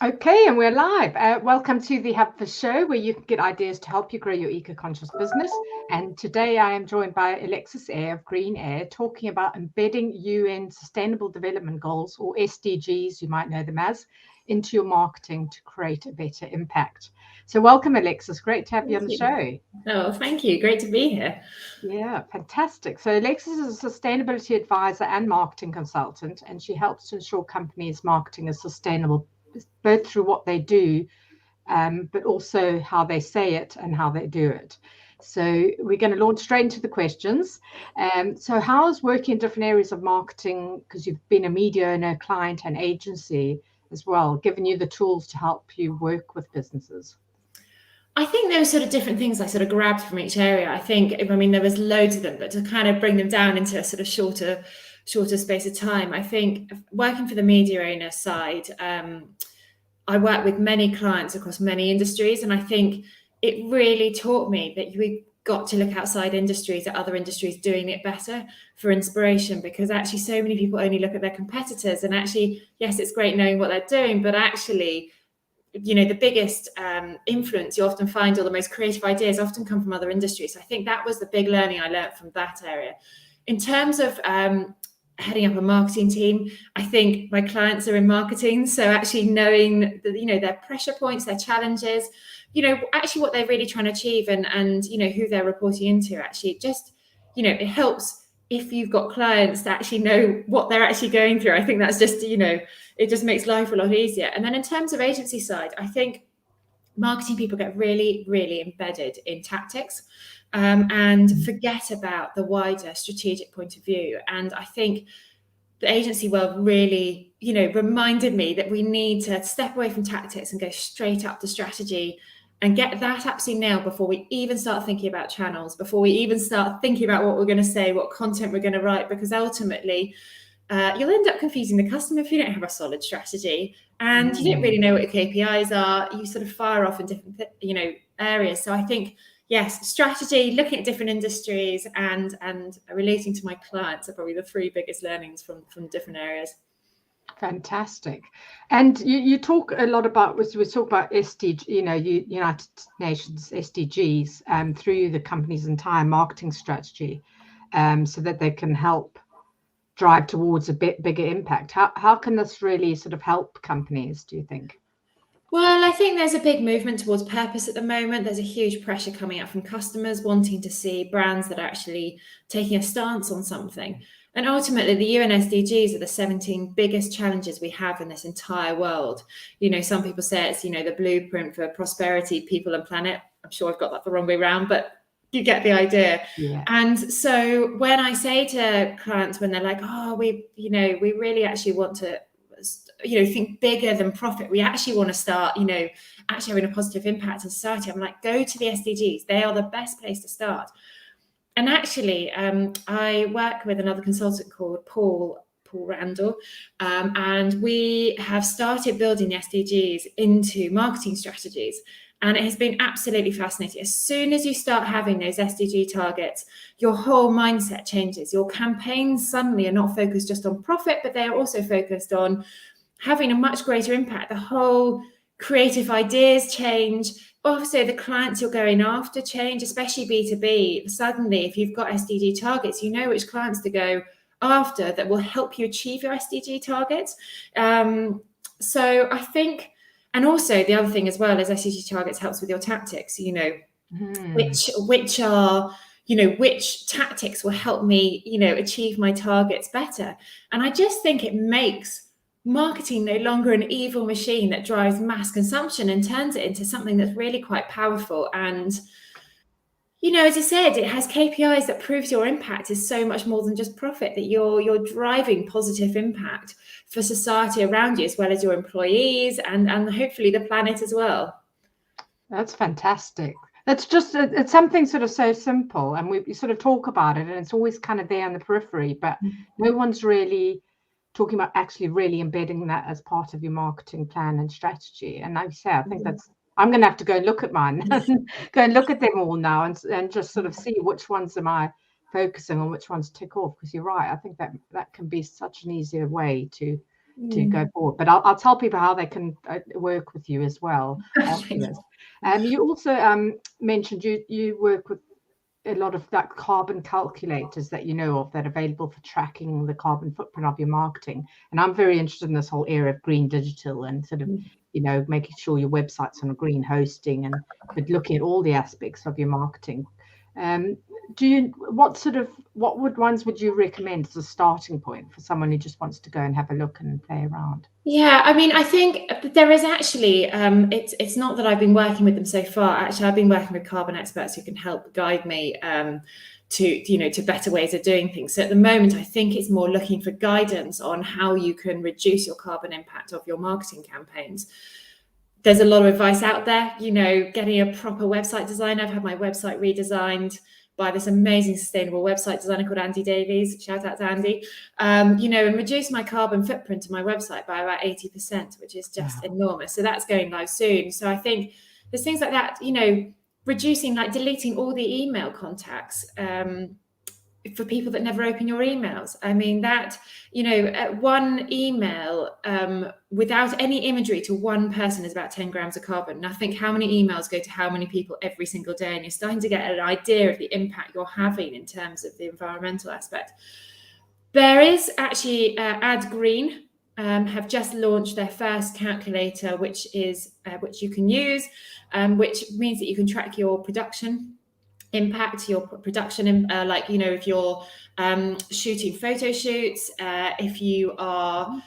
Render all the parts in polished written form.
Okay, and we're live. Welcome to the Hub for Show, where you can get ideas to help you grow your eco-conscious business. And today I am joined by Alexis Eyre of Green Eyre, talking about embedding UN Sustainable Development Goals, or SDGs, you might know them as, into your marketing to create a better impact. So welcome, Alexis. Great to have you on the show. Oh, thank you. Great to be here. Yeah, fantastic. So Alexis is a sustainability advisor and marketing consultant, and she helps to ensure companies' marketing is sustainable, both through what they do, but also how they say it and how they do it. So we're going to launch straight into the questions. So how is working in different areas of marketing, because you've been a media owner, client and agency as well, given you the tools to help you work with businesses? I think there were sort of different things I sort of grabbed from each area. I mean, there was loads of them, but to kind of bring them down into a sort of shorter space of time, I think working for the media owner side, I work with many clients across many industries, and I think it really taught me that we've got to look outside industries at other industries doing it better for inspiration, because actually so many people only look at their competitors, and actually, yes, it's great knowing what they're doing, but actually, the biggest influence you often find, or the most creative ideas often come from other industries. So I think that was the big learning I learned from that area. In terms of heading up a marketing team, I think my clients are in marketing, so actually knowing their pressure points, their challenges, actually what they're really trying to achieve, and who they're reporting into, actually just it helps if you've got clients to actually know what they're actually going through. I think that's just it just makes life a lot easier. And then in terms of agency side, I think marketing people get really, really embedded in tactics, and forget about the wider strategic point of view. And I think the agency world really, reminded me that we need to step away from tactics and go straight up to strategy and get that absolutely nailed before we even start thinking about channels, before we even start thinking about what we're going to say, what content we're going to write, because ultimately you'll end up confusing the customer if you don't have a solid strategy and you don't really know what your KPIs are. You sort of fire off in different, areas. So I think, yes, strategy, looking at different industries, and relating to my clients are probably the three biggest learnings from different areas. Fantastic. And you talk a lot about, we talk about SDG, United Nations SDGs through the company's entire marketing strategy, so that they can help drive towards a bit bigger impact. How can this really sort of help companies, do you think? Well, I think there's a big movement towards purpose at the moment. There's a huge pressure coming out from customers wanting to see brands that are actually taking a stance on something. And ultimately, the UN SDGs are the 17 biggest challenges we have in this entire world. Some people say it's, the blueprint for prosperity, people and planet. I'm sure I've got that the wrong way around, but you get the idea. Yeah. And so when I say to clients, when they're like, oh, we really actually want to think bigger than profit, we actually want to start actually having a positive impact on society, I'm like, go to the SDGs. They are the best place to start. And actually, I work with another consultant called Paul Randall, and we have started building the SDGs into marketing strategies. And it has been absolutely fascinating. As soon as you start having those SDG targets, your whole mindset changes. Your campaigns suddenly are not focused just on profit, but they are also focused on having a much greater impact. The whole creative ideas change. Also, the clients you're going after change, especially B2B. Suddenly, if you've got SDG targets, you know which clients to go after that will help you achieve your SDG targets. So I think, and also the other thing as well is SDG targets helps with your tactics, which are, which tactics will help me, achieve my targets better. And I just think it makes marketing no longer an evil machine that drives mass consumption and turns it into something that's really quite powerful. And, as I said, it has KPIs that proves your impact is so much more than just profit, that you're driving positive impact for society around you, as well as your employees and hopefully the planet as well. That's fantastic. That's just, it's something sort of so simple, and we sort of talk about it and it's always kind of there on the periphery, but no one's really talking about actually really embedding that as part of your marketing plan and strategy. And like I say, I think that's, I'm going to have to go and look at mine and go and look at them all now and just sort of see which ones am I focusing on, which ones tick off, because you're right. I think that can be such an easier way to to go forward. But I'll tell people how they can work with you as well after this. You also mentioned you work with a lot of that carbon calculators that you know of that are available for tracking the carbon footprint of your marketing. And I'm very interested in this whole area of green digital and sort of, you know, making sure your website's on a green hosting and but looking at all the aspects of your marketing. What ones would you recommend as a starting point for someone who just wants to go and have a look and play around? Yeah, I mean, I think there is actually, it's not that I've been working with them so far. Actually, I've been working with carbon experts who can help guide me to better ways of doing things. So at the moment, I think it's more looking for guidance on how you can reduce your carbon impact of your marketing campaigns. There's a lot of advice out there, you know, getting a proper website design. I've had my website redesigned by this amazing sustainable website designer called Andy Davies. Shout out to Andy. And reduce my carbon footprint of my website by about 80%, which is just enormous. So that's going live soon. So I think there's things like that, you know, reducing, like deleting all the email contacts for people that never open your emails. I mean, that, you know, one email without any imagery to one person is about 10 grams of carbon. Now think how many emails go to how many people every single day, and you're starting to get an idea of the impact you're having in terms of the environmental aspect. There is actually Add Green have just launched their first calculator, which you can use, which means that you can track your production impact, your production, like, you know, if you're shooting photo shoots, if you are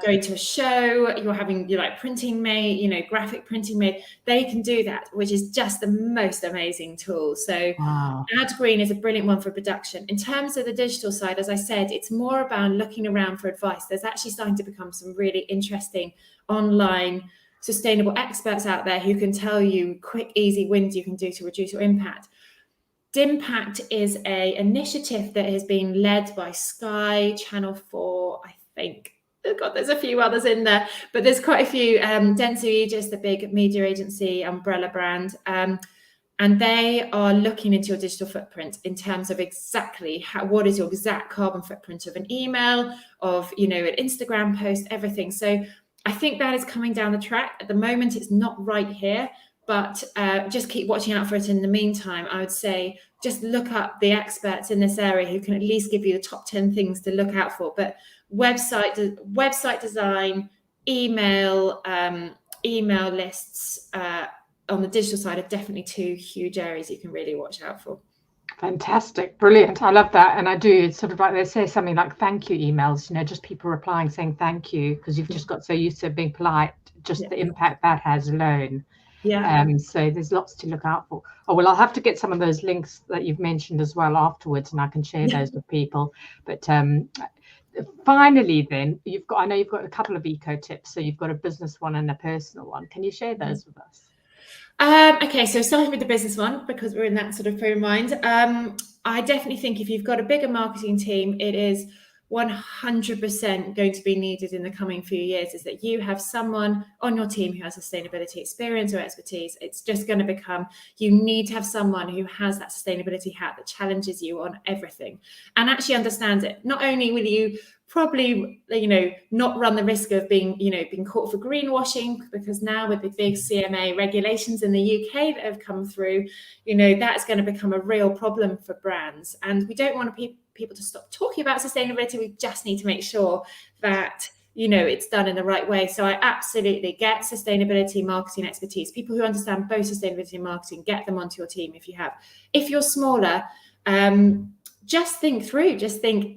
going to a show, you're having like printing made, you know, graphic printing made, they can do that, which is just the most amazing tool. So Add Green is a brilliant one for production. In terms of the digital side, as I said, it's more about looking around for advice. There's actually starting to become some really interesting online sustainable experts out there who can tell you quick, easy wins you can do to reduce your impact. Dimpact is an initiative that has been led by Sky, Channel 4, I think. Oh God, there's a few others in there, but there's quite a few. Dentsu, just the big media agency umbrella brand, and they are looking into your digital footprint in terms of exactly what is your exact carbon footprint of an email, of, you know, an Instagram post, everything. So I think that is coming down the track. At the moment, it's not right here. But just keep watching out for it in the meantime. I would say just look up the experts in this area who can at least give you the top 10 things to look out for. But website design, email lists on the digital side are definitely two huge areas you can really watch out for. Fantastic, brilliant. I love that. And I do, it's sort of like they say something like thank you emails, you know, just people replying saying thank you because you've just got so used to being polite, just the impact that has alone. So there's lots to look out for. Oh, well, I'll have to get some of those links that you've mentioned as well afterwards, and I can share those with people. But finally, then I know you've got a couple of eco tips. So you've got a business one and a personal one. Can you share those with us? Okay, so starting with the business one, because we're in that sort of frame of mind. I definitely think if you've got a bigger marketing team, it is 100% going to be needed in the coming few years, is that you have someone on your team who has sustainability experience or expertise. It's just going to become, you need to have someone who has that sustainability hat that challenges you on everything and actually understands it. Not only will you probably, you know, not run the risk of being caught for greenwashing, because now with the big CMA regulations in the UK that have come through, you know, that's going to become a real problem for brands. And we don't want people to stop talking about sustainability. We just need to make sure that, you know, it's done in the right way. So I absolutely get sustainability marketing expertise, people who understand both sustainability and marketing, get them onto your team if you have. If you're smaller, just think,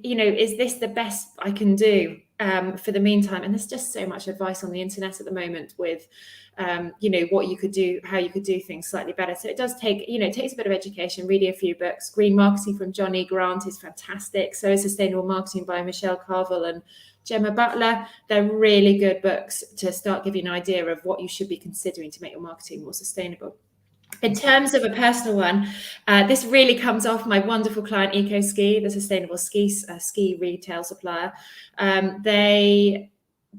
you know, is this the best I can do for the meantime? And there's just so much advice on the internet at the moment with, you know, what you could do, how you could do things slightly better. So it does take, you know, it takes a bit of education, reading a few books. Green Marketing from Johnny Grant is fantastic. So is Sustainable Marketing by Michelle Carville and Gemma Butler. They're really good books to start giving you an idea of what you should be considering to make your marketing more sustainable. In terms of a personal one, this really comes off my wonderful client EcoSki, the sustainable ski retail supplier.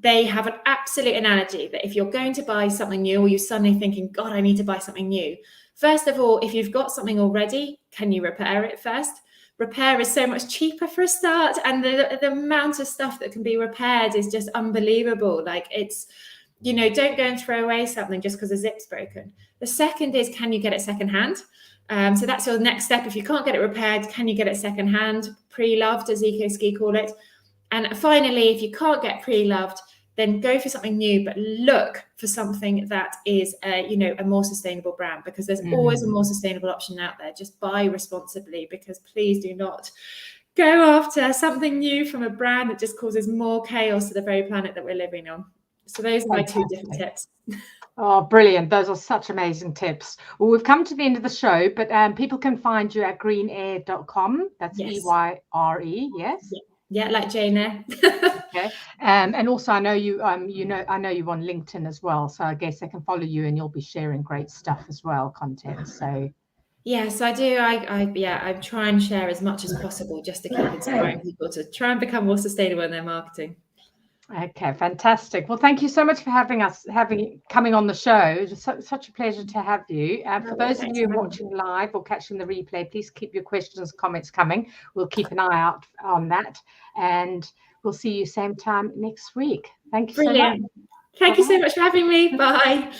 They have an absolute analogy that if you're going to buy something new, or you're suddenly thinking, God, I need to buy something new. First of all, if you've got something already, can you repair it first? repair is so much cheaper for a start, and the amount of stuff that can be repaired is just unbelievable. Like, it's, you know, don't go and throw away something just because the zip's broken. The second is, can you get it secondhand? So that's your next step. If you can't get it repaired, can you get it secondhand, pre-loved, as Eco-Ski call it? And finally, if you can't get pre-loved, then go for something new, but look for something that is, you know, a more sustainable brand, because there's always a more sustainable option out there. Just buy responsibly, because please do not go after something new from a brand that just causes more chaos to the very planet that we're living on. So those are my two different tips. Oh, brilliant. Those are such amazing tips. Well, we've come to the end of the show, but people can find you at greeneyre.com. That's EYRE, yes? Yeah, like Jane Eyre. Okay. And also, I know you I know you on LinkedIn as well, so I guess they can follow you, and you'll be sharing great stuff as well, content. So yes, I do. I try and share as much as possible, just to keep inspiring people to try and become more sustainable in their marketing. Okay, fantastic. Well, thank you so much for coming on the show. It's such a pleasure to have you. For those of you watching live or catching the replay, please keep your questions, comments coming. We'll keep an eye out on that, and we'll see you same time next week. Thank you so much. Thank you so much for having me. Bye.